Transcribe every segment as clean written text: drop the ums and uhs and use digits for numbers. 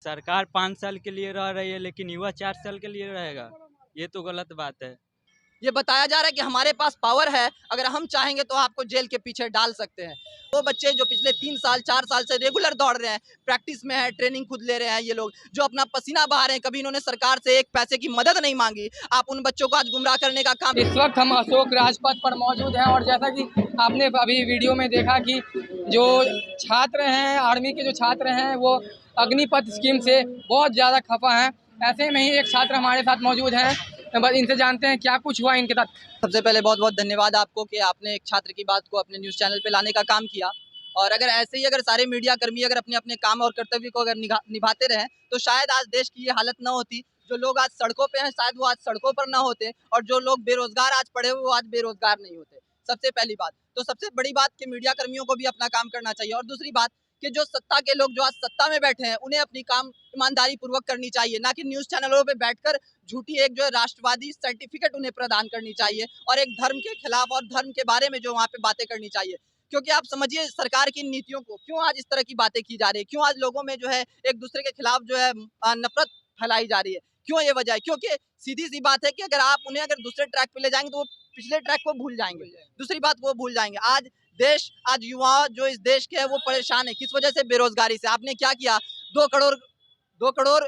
सरकार 5 साल के लिए रह रही है लेकिन युवा 4 साल के लिए रहेगा, ये तो गलत बात है। ये बताया जा रहा है कि हमारे पास पावर है, अगर हम चाहेंगे तो आपको जेल के पीछे डाल सकते हैं। वो बच्चे जो पिछले 3 साल 4 साल से रेगुलर दौड़ रहे हैं, प्रैक्टिस में है, ट्रेनिंग खुद ले रहे हैं, ये लोग जो अपना पसीना बहा रहे हैं, कभी इन्होंने सरकार से एक पैसे की मदद नहीं मांगी। आप उन बच्चों को आज गुमराह करने का काम। इस वक्त हम अशोक राजपथ पर मौजूद हैं और जैसा कि आपने अभी वीडियो में देखा कि जो छात्र हैं, आर्मी के जो छात्र हैं, वो अग्निपथ स्कीम से बहुत ज़्यादा खफा हैं। ऐसे में ही एक छात्र हमारे साथ मौजूद हैं, बस इनसे जानते हैं क्या कुछ हुआ इनके साथ। सबसे पहले बहुत बहुत धन्यवाद आपको कि आपने एक छात्र की बात को अपने न्यूज़ चैनल पे लाने का काम किया। और अगर ऐसे ही अगर सारे मीडिया कर्मी अगर अपने अपने काम और कर्तव्य को अगर निभाते रहें तो शायद आज देश की ये हालत ना होती। जो लोग आज सड़कों पे हैं शायद वो आज सड़कों पर ना होते, और जो लोग बेरोजगार आज पड़े हुए वो आज बेरोजगार नहीं होते। सबसे पहली बात तो सबसे बड़ी बात कि मीडिया कर्मियों को भी अपना काम करना चाहिए, और दूसरी बात कि जो सत्ता के लोग जो आज सत्ता में बैठे हैं उन्हें अपनी काम ईमानदारी पूर्वक करनी चाहिए, ना कि न्यूज़ चैनलों पे बैठकर झूठी एक जो है राष्ट्रवादी सर्टिफिकेट उन्हें प्रदान करनी चाहिए और एक धर्म के खिलाफ और धर्म के बारे में जो वहाँ पे बातें करनी चाहिए। क्योंकि आप समझिए सरकार की नीतियों को क्यों आज इस तरह की बातें की जा रही है, क्यों आज लोगों में जो है एक दूसरे के खिलाफ जो है नफरत फैलाई जा रही है, क्यों ये वजह है? क्योंकि सीधी सी बात है कि अगर आप उन्हें अगर दूसरे ट्रैक पे ले जाएंगे तो वो पिछले ट्रैक को भूल जाएंगे, दूसरी बात वो भूल जाएंगे। आज युवा जो इस देश के है वो परेशान है, किस वजह से? बेरोजगारी से। आपने क्या किया? 2 करोड़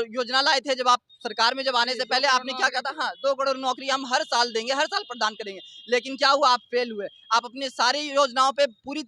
योजना लाए थे जब आप सरकार में जब आने से पहले आपने क्या कहा था? हाँ, 2 करोड़ नौकरी हम हर साल देंगे, हर साल प्रदान करेंगे। लेकिन क्या हुआ? आप फेल हुए। आप अपनी सारी योजनाओं पे पूरे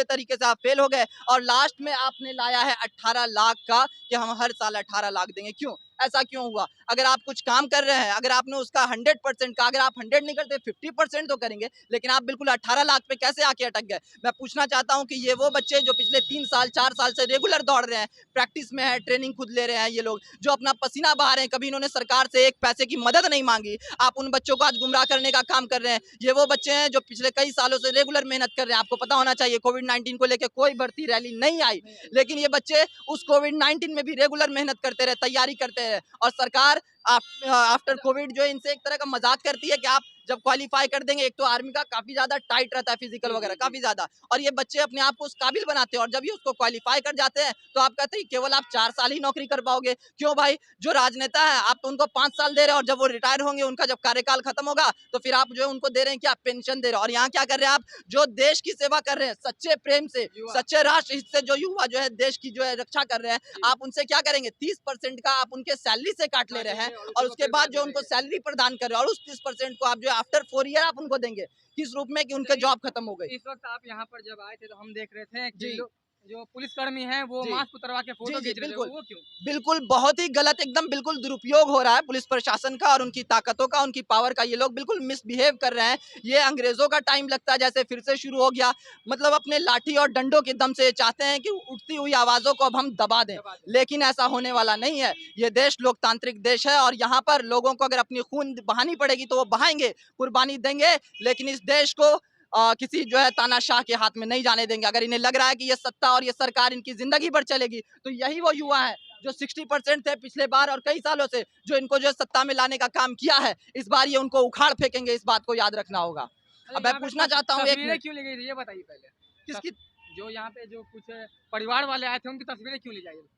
तरीके से आप फेल हो गए, और लास्ट में आपने लाया है 18 लाख का कि हम हर साल 18 लाख देंगे। क्यों? ऐसा क्यों हुआ? अगर आप कुछ काम कर रहे हैं, अगर आपने उसका 100% का, अगर आप 100 नहीं करते 50% तो करेंगे, लेकिन आप बिल्कुल 18 लाख पे कैसे आके अटक गए? मैं पूछना चाहता हूं कि ये वो बच्चे जो पिछले 3 साल 4 साल से रेगुलर दौड़ रहे हैं, प्रैक्टिस में है, ट्रेनिंग खुद ले रहे हैं, ये लोग जो अपना पसीना बहा रहे हैं, कभी इन्होंने सरकार से एक पैसे की मदद नहीं मांगी। आप उन बच्चों को आज गुमराह करने का काम कर रहे हैं। ये वो बच्चे हैं जो पिछले कई सालों से रेगुलर मेहनत कर रहे हैं। आपको पता होना चाहिए कोविड-19 को लेकर कोई भर्ती रैली नहीं आई, लेकिन ये बच्चे उस कोविड-19 में भी रेगुलर मेहनत करते रहे, तैयारी करते रहे, और सरकार आफ्टर कोविड जो इनसे एक तरह का मजाक करती है कि आप जब क्वालिफाई कर देंगे। एक तो आर्मी का काफी ज्यादा टाइट रहता है फिजिकल वगैरह, काफी ज्यादा, और ये बच्चे अपने आप को उस काबिल बनाते हैं, और जब ये उसको क्वालिफाई कर जाते हैं तो आप कहते हैं केवल आप 4 साल ही नौकरी कर पाओगे। क्यों भाई? जो राजनेता है आप तो उनको 5 साल दे रहे हैं, और जब वो रिटायर होंगे, उनका जब कार्यकाल खत्म होगा तो फिर आप जो है उनको दे रहे हैं कि आप पेंशन दे रहे हैं। और यहाँ क्या कर रहे हैं आप? जो देश की सेवा कर रहे हैं सच्चे प्रेम से, सच्चे राष्ट्र हित से, जो युवा जो है देश की जो है रक्षा कर रहे हैं, आप उनसे क्या करेंगे? 30% का आप उनके सैलरी से काट ले रहे हैं, और उसके बाद जो उनको सैलरी प्रदान कर रहे हैं, और उस 30% को आप जो है आफ्टर 4 ईयर आप उनको देंगे, किस रूप में? कि उनके जॉब खत्म हो गई। इस वक्त आप यहाँ पर जब आए थे तो हम देख रहे थे कि जो पुलिसकर्मी हैं वो मास्क उतरवा के फोटो खींच रहे थे, वो क्यों? बिल्कुल बहुत ही गलत, एकदम बिल्कुल दुरुपयोग हो रहा है पुलिस प्रशासन का और उनकी ताकतों का, उनकी पावर का। ये लोग बिल्कुल मिसबिहेव कर रहे हैं। ये अंग्रेजों का टाइम लगता है जैसे फिर से शुरू हो गया। मतलब अपने लाठी और डंडों के दम से चाहते हैं कि उठती हुई आवाजों को अब हम दबा दें, लेकिन ऐसा होने वाला नहीं है। ये देश लोकतांत्रिक देश है, और यहाँ पर लोगों को अगर अपनी खून बहानी पड़ेगी तो वो बहाएंगे, कुर्बानी देंगे, लेकिन इस देश को किसी जो है तानाशाह के हाथ में नहीं जाने देंगे। अगर इन्हें लग रहा है कि ये सत्ता और ये सरकार इनकी जिंदगी भर चलेगी, तो यही वो युवा है जो 60% थे पिछले बार और कई सालों से, जो इनको जो सत्ता में लाने का काम किया है। इस बार ये उनको उखाड़ फेंकेंगे, इस बात को याद रखना होगा। अब मैं पूछना चाहता हूँ, तस्वीरें क्यों ली गई थी ये बताइए पहले। किसकी? जो यहाँ पे जो कुछ परिवार वाले आए थे उनकी तस्वीरें क्यों ली जाएगी?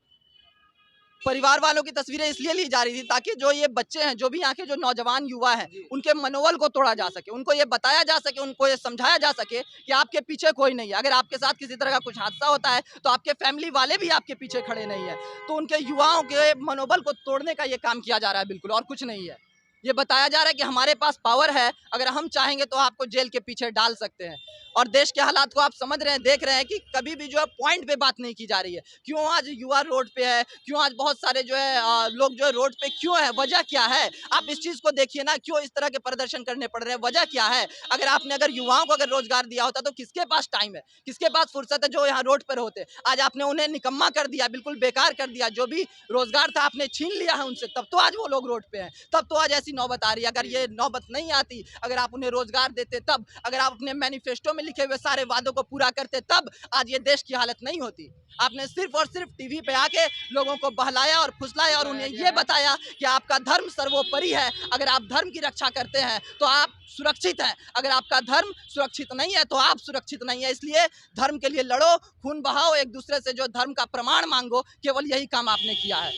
परिवार वालों की तस्वीरें इसलिए ली जा रही थी ताकि जो ये बच्चे हैं, जो भी यहाँ के जो नौजवान युवा हैं, उनके मनोबल को तोड़ा जा सके, उनको ये बताया जा सके, उनको ये समझाया जा सके कि आपके पीछे कोई नहीं है। अगर आपके साथ किसी तरह का कुछ हादसा होता है तो आपके फैमिली वाले भी आपके पीछे खड़े नहीं है। तो उनके युवाओं के मनोबल को तोड़ने का ये काम किया जा रहा है, बिल्कुल, और कुछ नहीं है। ये बताया जा रहा है कि हमारे पास पावर है, अगर हम चाहेंगे तो आपको जेल के पीछे डाल सकते हैं। और देश के हालात को आप समझ रहे हैं, देख रहे हैं कि कभी भी जो है पॉइंट पे बात नहीं की जा रही है। क्यों आज युवा रोड पे है? क्यों आज बहुत सारे जो है लोग जो है रोड पे क्यों है? वजह क्या है? आप इस चीज को देखिए ना, क्यों इस तरह के प्रदर्शन करने पड़ रहे हैं? वजह क्या है? अगर युवाओं को अगर रोजगार दिया होता तो किसके पास टाइम है, किसके पास फुर्सत है जो यहाँ रोड पर होते? आज आपने उन्हें निकम्मा कर दिया, बिल्कुल बेकार कर दिया। जो भी रोजगार था आपने छीन लिया है उनसे, तब तो आज वो लोग रोड पे हैं, तब तो आज ऐसी सी नौबत आ रही है। अगर ये नौबत नहीं आती, अगर आप उन्हें रोजगार देते तब, अगर आप अपने मैनिफेस्टो में लिखे हुए सारे वादों को पूरा करते तब आज ये देश की हालत नहीं होती। आपने सिर्फ और सिर्फ टीवी पे आके लोगों को बहलाया और फुसलाया और उन्हें ये बताया कि आपका धर्म सर्वोपरि है। अगर आप धर्म की रक्षा करते हैं तो आप सुरक्षित हैं, अगर आपका धर्म सुरक्षित नहीं है तो आप सुरक्षित नहीं है। इसलिए धर्म के लिए लड़ो, खून बहाओ, एक दूसरे से जो धर्म का प्रमाण मांगो, केवल यही काम आपने किया है।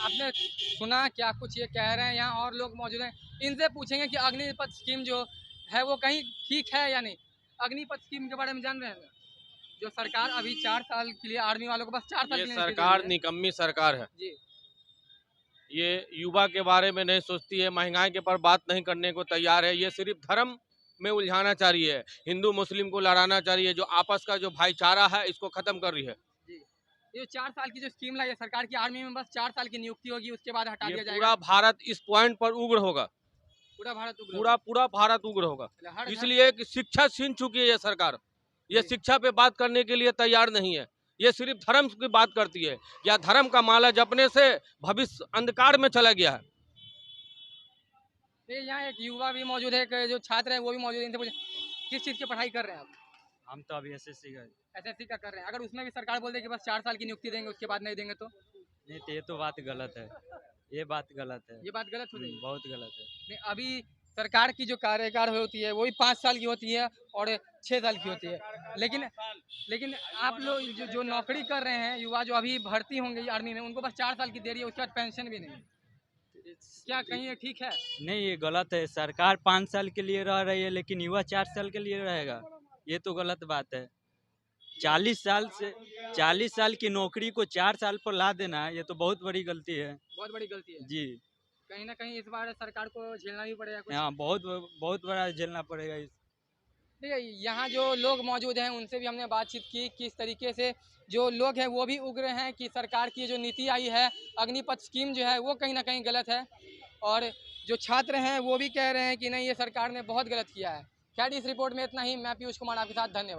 आपने सुना क्या कुछ ये कह रहे हैं, यहाँ और लोग मौजूद हैं, इनसे पूछेंगे कि अग्निपथ स्कीम जो है वो कहीं ठीक है या नहीं। अग्निपथ स्कीम के बारे में जान रहे हैं जो सरकार अभी 4 साल के लिए आर्मी वालों को बस 4 साल ये के लिए सरकार निकम्मी सरकार है जी। ये युवा के बारे में नहीं सोचती है, महंगाई के पर बात नहीं करने को तैयार है। ये सिर्फ धर्म में उलझाना चाह रही है, हिंदू मुस्लिम को लड़ाना चाह रही है, जो आपस का जो भाईचारा है इसको खत्म कर रही है। ये 4 साल की जो स्कीम लाई है सरकार की, आर्मी में बस 4 साल की नियुक्ति होगी, उसके बाद हटा दिया जाएगा। पूरा भारत इस पॉइंट पर उग्र होगा, पूरा भारत उग्र पूरा भारत उग्र होगा। इसलिए कि शिक्षा छीन चुकी है ये सरकार, ये शिक्षा पे बात करने के लिए तैयार नहीं है। ये सिर्फ धर्म की बात करती है, या धर्म का माला जपने से भविष्य अंधकार में चला गया है। यहाँ एक युवा भी मौजूद है, जो छात्र है वो भी मौजूद है, इनसे पूछे किस चीज़ की पढ़ाई कर रहे हैं आप? हम तो अभी एसएससी का कर रहे हैं। अगर उसमें भी सरकार बोल दे कि बस 4 साल की नियुक्ति देंगे उसके बाद नहीं देंगे तो नहीं, तो ये तो बात गलत है, ये बात गलत है, ये बात गलत हो जाएगी। बहुत गलत है। नहीं, अभी सरकार की जो कार्यकाल होती है वो भी 5 साल की होती है और 6 साल की होती है, लेकिन आप लोग जो नौकरी कर रहे हैं, युवा जो अभी भर्ती होंगे आर्मी में, उनको बस 4 साल की दे रही है, उसके बाद पेंशन भी नहीं। क्या कहीं ये ठीक है? नहीं, ये गलत है। सरकार 5 साल के लिए रह रही है लेकिन युवा 4 साल के लिए रहेगा, ये तो गलत बात है। 40 साल की नौकरी को 4 साल पर ला देना, ये तो बहुत बड़ी गलती है। बहुत बड़ी गलती है जी। कहीं ना कहीं इस बार सरकार को झेलना भी पड़ेगा कुछ। हाँ, बहुत बड़ा झेलना पड़ेगा इस। ठीक है, यहाँ जो लोग मौजूद हैं उनसे भी हमने बातचीत की, किस तरीके से जो लोग हैं वो भी उग्र हैं कि सरकार की जो नीति आई है अग्निपथ स्कीम जो है वो कहीं ना कहीं गलत है, और जो छात्र हैं वो भी कह रहे हैं कि नहीं, ये सरकार ने बहुत गलत किया है। खैर, इस रिपोर्ट में इतना ही। मैं पीयूष कुमार आपके साथ, धन्यवाद।